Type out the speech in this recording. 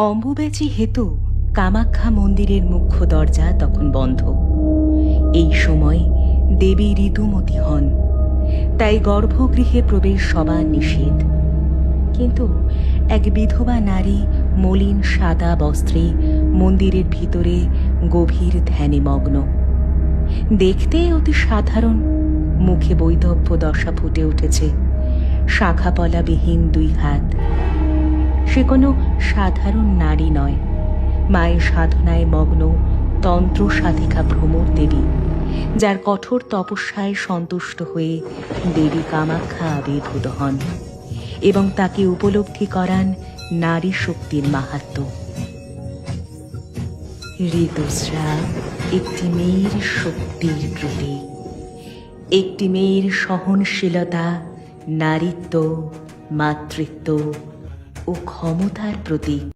অম্বুবাচী হেতু কামাখ্যা মন্দিরের মুখ্য দরজা তখন বন্ধ। এই সময় দেবী ঋতুমতী হন, তাই গর্ভগৃহে প্রবেশ সবার নিষেধ। কিন্তু এক বিধবা নারী মলিন সাদা বস্ত্রে মন্দিরের ভিতরে গভীর ধ্যানে মগ্ন। দেখতে অতি সাধারণ, মুখে বৈধব্য দশা ফুটে উঠেছে, শাখাপলাবিহীন দুই হাত। সে কোনো সাধারণ নারী নয়, মায়ের সাধনায় মগ্ন তন্ত্র সাধিকা ভ্রমর দেবী, যার কঠোর তপস্যায় সন্তুষ্ট হয়ে দেবী কামাখ্যা আবির্ভূত হন এবং তাকে উপলব্ধি করান নারী শক্তির মাহাত্ম্য। ঋতুস্রাব একটি মেয়ের শক্তির প্রতীক, একটি মেয়ের সহনশীলতা, নারীত্ব, মাতৃত্ব ও ক্ষমতার প্রতীক।